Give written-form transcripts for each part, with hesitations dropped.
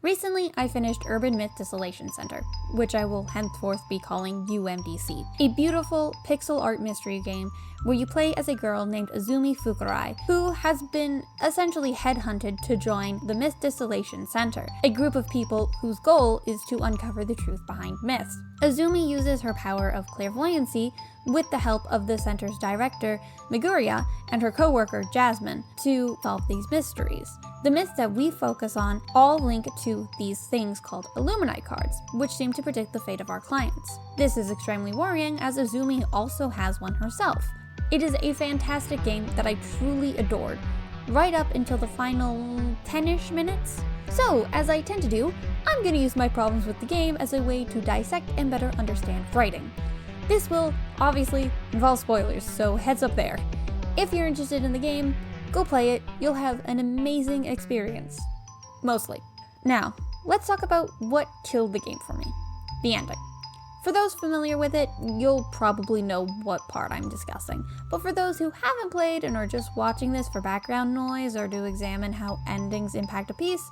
Recently, I finished Urban Myth Dissolution Center, which I will henceforth be calling UMDC, a beautiful pixel art mystery game where you play as a girl named Azumi Fukurai, who has been essentially headhunted to join the Myth Dissolution Center, a group of people whose goal is to uncover the truth behind myths. Azumi uses her power of clairvoyancy with the help of the center's director, Meguriya, and her co-worker, Jasmine, to solve these mysteries. The myths that we focus on all link to these things called Illuminati cards, which seem to predict the fate of our clients. This is extremely worrying as Azumi also has one herself. It is a fantastic game that I truly adored, right up until the final 10-ish minutes. So, as I tend to do, I'm going to use my problems with the game as a way to dissect and better understand writing. This will obviously involve spoilers, so heads up there. If you're interested in the game, go play it, you'll have an amazing experience. Mostly. Now, let's talk about what killed the game for me. The ending. For those familiar with it, you'll probably know what part I'm discussing, but for those who haven't played and are just watching this for background noise or to examine how endings impact a piece,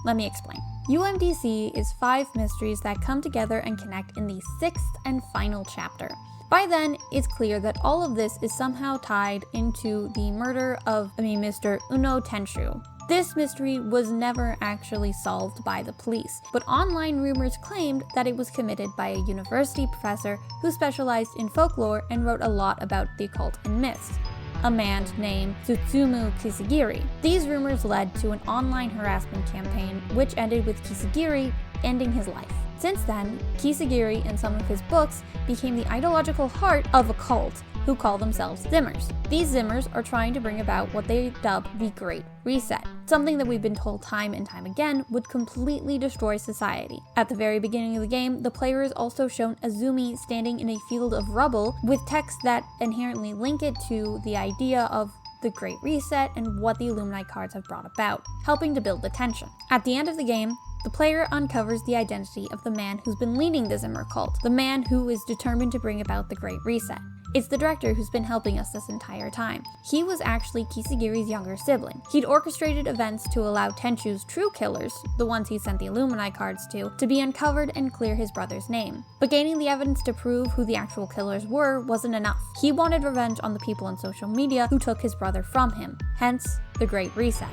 let me explain. UMDC is 5 mysteries that come together and connect in the 6th and final chapter. By then, it's clear that all of this is somehow tied into the murder of Mr. Uno Tenshu. This mystery was never actually solved by the police, but online rumors claimed that it was committed by a university professor who specialized in folklore and wrote a lot about the occult and myths, a man named Tsutsumu Kisagiri. These rumors led to an online harassment campaign, which ended with Kisagiri ending his life. Since then, Kisagiri and some of his books became the ideological heart of a cult who call themselves Zimmers. These Zimmers are trying to bring about what they dub the Great Reset, something that we've been told time and time again would completely destroy society. At the very beginning of the game, the player is also shown Azumi standing in a field of rubble with text that inherently link it to the idea of the Great Reset and what the Illuminati cards have brought about, helping to build the tension. At the end of the game, the player uncovers the identity of the man who's been leading the Zimmer cult, the man who is determined to bring about the Great Reset. It's the director who's been helping us this entire time. He was actually Kisagiri's younger sibling. He'd orchestrated events to allow Tenshu's true killers, the ones he sent the Illuminati cards to be uncovered and clear his brother's name. But gaining the evidence to prove who the actual killers were wasn't enough. He wanted revenge on the people on social media who took his brother from him, hence the Great Reset.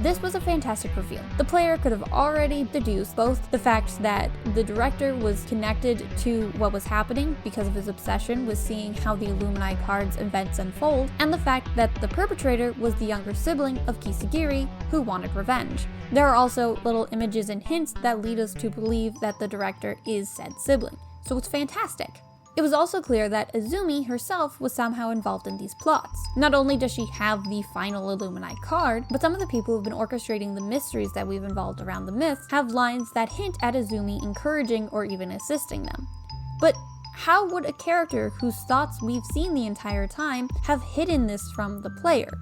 This was a fantastic reveal. The player could have already deduced both the fact that the director was connected to what was happening because of his obsession with seeing how the Illuminati cards events unfold, and the fact that the perpetrator was the younger sibling of Kisagiri who wanted revenge. There are also little images and hints that lead us to believe that the director is said sibling, so it's fantastic. It was also clear that Azumi herself was somehow involved in these plots. Not only does she have the final Illuminati card, but some of the people who've been orchestrating the mysteries that we've involved around the myths have lines that hint at Azumi encouraging or even assisting them. But how would a character whose thoughts we've seen the entire time have hidden this from the player?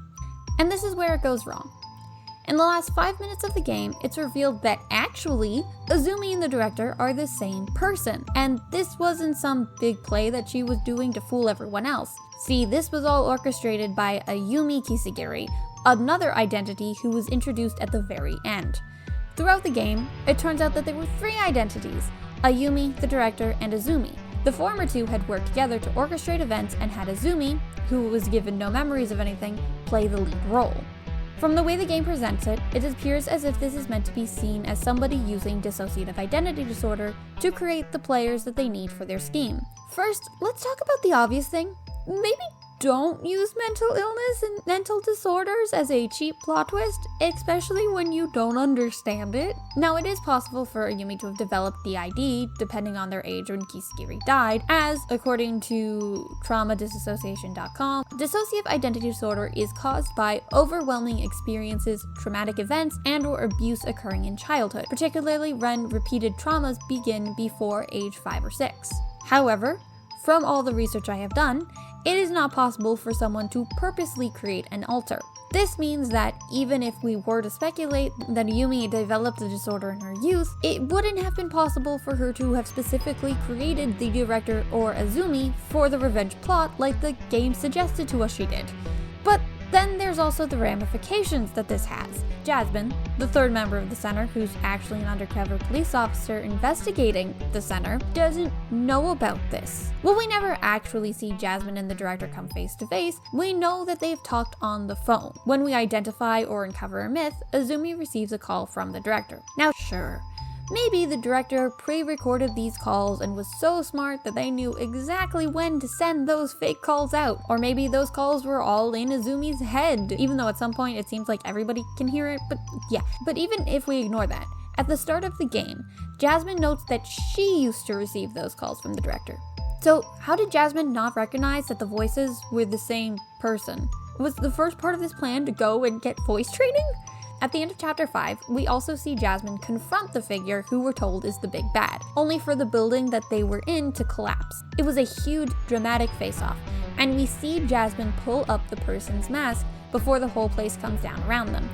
And this is where it goes wrong. In the last 5 minutes of the game, it's revealed that actually, Azumi and the director are the same person, and this wasn't some big play that she was doing to fool everyone else. See, this was all orchestrated by Ayumi Kisagiri, another identity who was introduced at the very end. Throughout the game, it turns out that there were 3 identities: Ayumi, the director, and Azumi. The former 2 had worked together to orchestrate events and had Azumi, who was given no memories of anything, play the lead role. From the way the game presents it, it appears as if this is meant to be seen as somebody using dissociative identity disorder to create the players that they need for their scheme. First, let's talk about the obvious thing. Maybe don't use mental illness and mental disorders as a cheap plot twist, especially when you don't understand it. Now, it is possible for Ayumi to have developed D.I.D, depending on their age when Kisagiri died, as, according to traumadissociation.com, dissociative identity disorder is caused by overwhelming experiences, traumatic events, and/or abuse occurring in childhood, particularly when repeated traumas begin before age 5 or 6. However, from all the research I have done, it is not possible for someone to purposely create an alter. This means that even if we were to speculate that Ayumi developed the disorder in her youth, it wouldn't have been possible for her to have specifically created the director or Azumi for the revenge plot like the game suggested to us she did. But Then there's also the ramifications that this has. Jasmine, the third member of the center, who's actually an undercover police officer investigating the center, doesn't know about this. While we never actually see Jasmine and the director come face to face, we know that they've talked on the phone. When we identify or uncover a myth, Azumi receives a call from the director. Now sure, maybe the director pre-recorded these calls and was so smart that they knew exactly when to send those fake calls out. Or maybe those calls were all in Azumi's head, even though at some point it seems like everybody can hear it, but yeah. But even if we ignore that, at the start of the game, Jasmine notes that she used to receive those calls from the director. So how did Jasmine not recognize that the voices were the same person? Was the first part of this plan to go and get voice training? At the end of chapter 5, we also see Jasmine confront the figure who we're told is the big bad, only for the building that they were in to collapse. It was a huge, dramatic face-off, and we see Jasmine pull up the person's mask before the whole place comes down around them.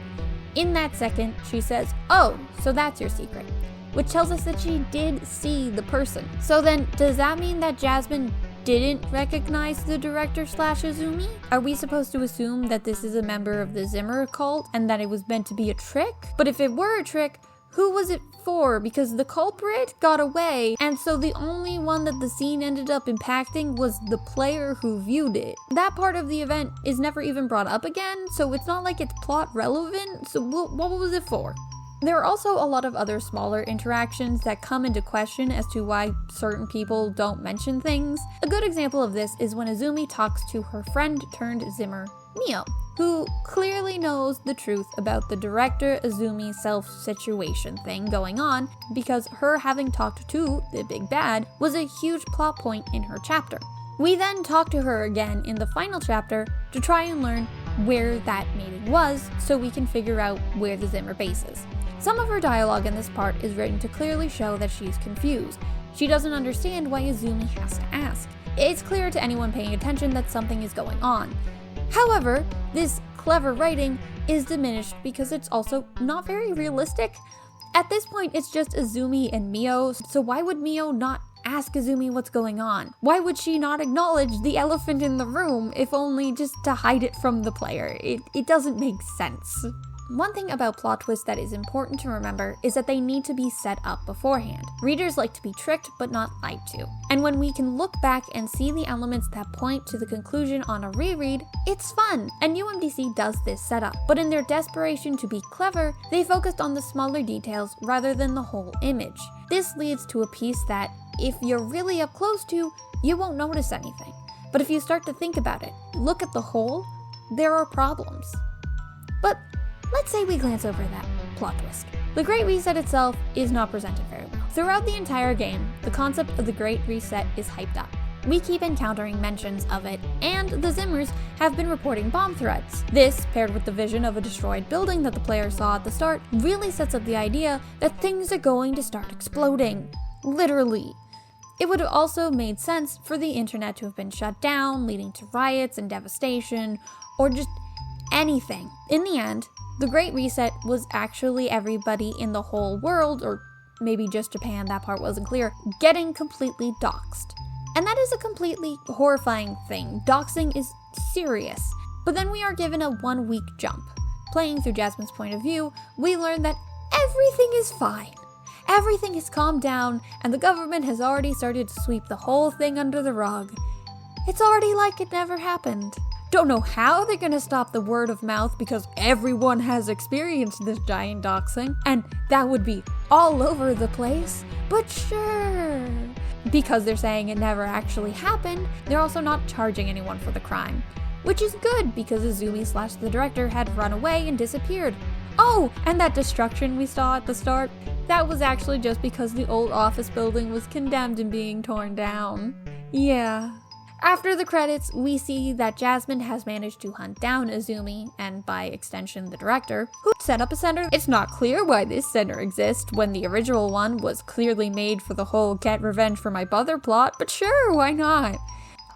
In that second, she says, "Oh, so that's your secret," which tells us that she did see the person. So then, does that mean that Jasmine didn't recognize the director / Azumi? Are we supposed to assume that this is a member of the Zimmer cult and that it was meant to be a trick? But if it were a trick, who was it for? Because the culprit got away, and so the only one that the scene ended up impacting was the player who viewed it. That part of the event is never even brought up again, so it's not like it's plot relevant, so what was it for? There are also a lot of other smaller interactions that come into question as to why certain people don't mention things. A good example of this is when Azumi talks to her friend turned Zimmer, Mio, who clearly knows the truth about the director Azumi self-situation thing going on because her having talked to the big bad was a huge plot point in her chapter. We then talk to her again in the final chapter to try and learn where that meeting was so we can figure out where the Zimmer base is. Some of her dialogue in this part is written to clearly show that she's confused. She doesn't understand why Azumi has to ask. It's clear to anyone paying attention that something is going on. However, this clever writing is diminished because it's also not very realistic. At this point, it's just Azumi and Mio, so why would Mio not ask Azumi what's going on? Why would she not acknowledge the elephant in the room, if only just to hide it from the player? It doesn't make sense. One thing about plot twists that is important to remember is that they need to be set up beforehand. Readers like to be tricked, but not lied to. And when we can look back and see the elements that point to the conclusion on a reread, it's fun! And UMDC does this setup. But in their desperation to be clever, they focused on the smaller details rather than the whole image. This leads to a piece that, if you're really up close to, you won't notice anything. But if you start to think about it, look at the whole, there are problems. But let's say we glance over that plot twist. The Great Reset itself is not presented very well. Throughout the entire game, the concept of the Great Reset is hyped up. We keep encountering mentions of it, and the Zimmers have been reporting bomb threats. This, paired with the vision of a destroyed building that the player saw at the start, really sets up the idea that things are going to start exploding. Literally. It would have also made sense for the internet to have been shut down, leading to riots and devastation, or just anything. In the end, the Great Reset was actually everybody in the whole world, or maybe just Japan, that part wasn't clear, getting completely doxxed. And that is a completely horrifying thing. Doxing is serious. But then we are given a 1-week jump. Playing through Jasmine's point of view, we learn that everything is fine. Everything has calmed down, and the government has already started to sweep the whole thing under the rug. It's already like it never happened. Don't know how they're gonna stop the word of mouth because everyone has experienced this giant doxing, and that would be all over the place, but sure. Because they're saying it never actually happened, they're also not charging anyone for the crime. Which is good because Azumi / the director had run away and disappeared. Oh, and that destruction we saw at the start, that was actually just because the old office building was condemned and being torn down. Yeah. After the credits, we see that Jasmine has managed to hunt down Azumi, and by extension the director, who set up a center. It's not clear why this center exists when the original one was clearly made for the whole get revenge for my brother plot, but sure, why not?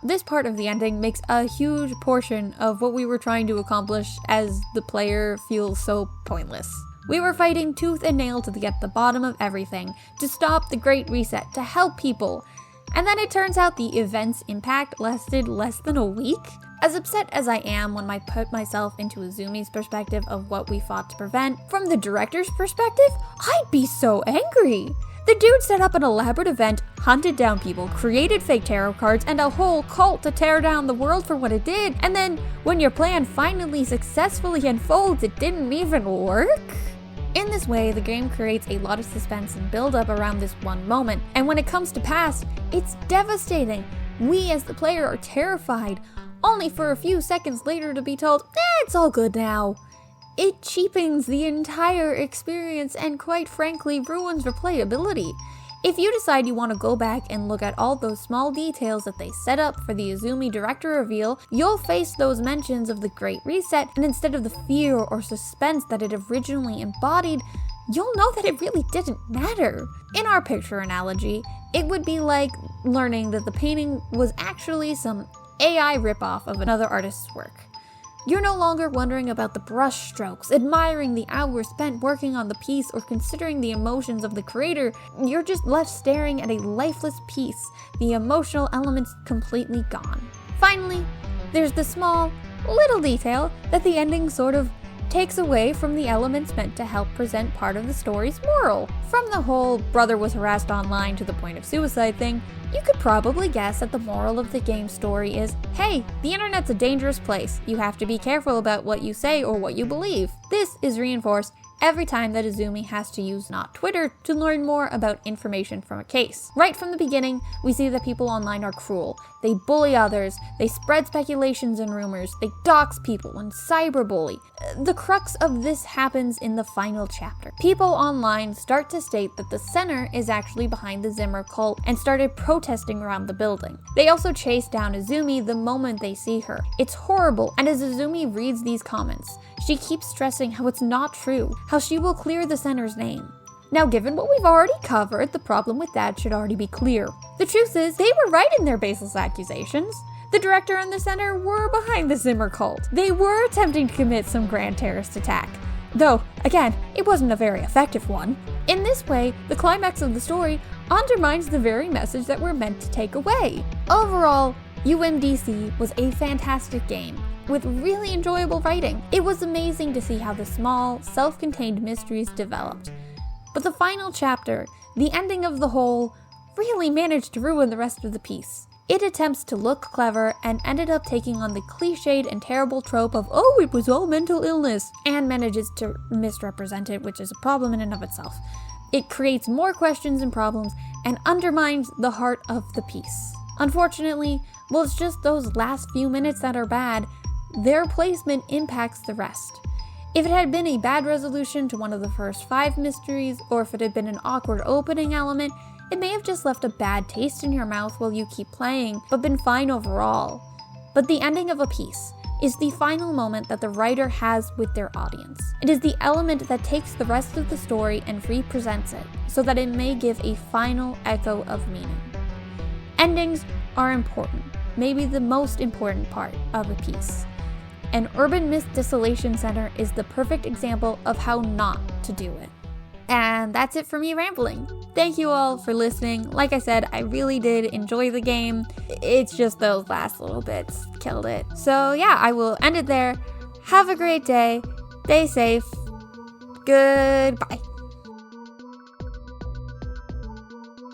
This part of the ending makes a huge portion of what we were trying to accomplish as the player feels so pointless. We were fighting tooth and nail to get the bottom of everything, to stop the Great Reset, to help people. And then it turns out the event's impact lasted less than a week? As upset as I am when I put myself into Azumi's perspective of what we fought to prevent, from the director's perspective, I'd be so angry. The dude set up an elaborate event, hunted down people, created fake tarot cards, and a whole cult to tear down the world for what it did, and then, when your plan finally successfully unfolds, it didn't even work? In this way, the game creates a lot of suspense and build-up around this one moment, and when it comes to pass, it's devastating. We as the player are terrified, only for a few seconds later to be told, it's all good now. It cheapens the entire experience and quite frankly ruins replayability. If you decide you want to go back and look at all those small details that they set up for the Azumi director reveal, you'll face those mentions of the Great Reset, and instead of the fear or suspense that it originally embodied, you'll know that it really didn't matter. In our picture analogy, it would be like learning that the painting was actually some AI ripoff of another artist's work. You're no longer wondering about the brush strokes, admiring the hours spent working on the piece, or considering the emotions of the creator. You're just left staring at a lifeless piece, the emotional elements completely gone. Finally, there's the small, little detail that the ending sort of takes away from the elements meant to help present part of the story's moral. From the whole brother was harassed online to the point of suicide thing, you could probably guess that the moral of the game's story is, hey, the internet's a dangerous place. You have to be careful about what you say or what you believe. This is reinforced every time that Azumi has to use not Twitter to learn more about information from a case. Right from the beginning, we see that people online are cruel. They bully others, they spread speculations and rumors, they dox people and cyberbully. The crux of this happens in the final chapter. People online start to state that the center is actually behind the Zimmer cult and started protesting around the building. They also chase down Azumi the moment they see her. It's horrible, and as Azumi reads these comments, she keeps stressing how it's not true, how she will clear the center's name. Now, given what we've already covered, the problem with that should already be clear. The truth is, they were right in their baseless accusations. The director and the center were behind the Zimmer cult. They were attempting to commit some grand terrorist attack. Though, again, it wasn't a very effective one. In this way, the climax of the story undermines the very message that we're meant to take away. Overall, UMDC was a fantastic game, with really enjoyable writing. It was amazing to see how the small, self-contained mysteries developed. But the final chapter, the ending of the whole, really managed to ruin the rest of the piece. It attempts to look clever and ended up taking on the cliched and terrible trope of, oh, it was all mental illness, and manages to misrepresent it, which is a problem in and of itself. It creates more questions and problems and undermines the heart of the piece. Unfortunately, while it's just those last few minutes that are bad, their placement impacts the rest. If it had been a bad resolution to one of the first 5 mysteries, or if it had been an awkward opening element, it may have just left a bad taste in your mouth while you keep playing, but been fine overall. But the ending of a piece is the final moment that the writer has with their audience. It is the element that takes the rest of the story and represents it, so that it may give a final echo of meaning. Endings are important, maybe the most important part of a piece. And Urban Myth Dissolution Center is the perfect example of how not to do it. And that's it for me rambling. Thank you all for listening. Like I said, I really did enjoy the game. It's just those last little bits killed it. So yeah, I will end it there. Have a great day. Stay safe. Goodbye.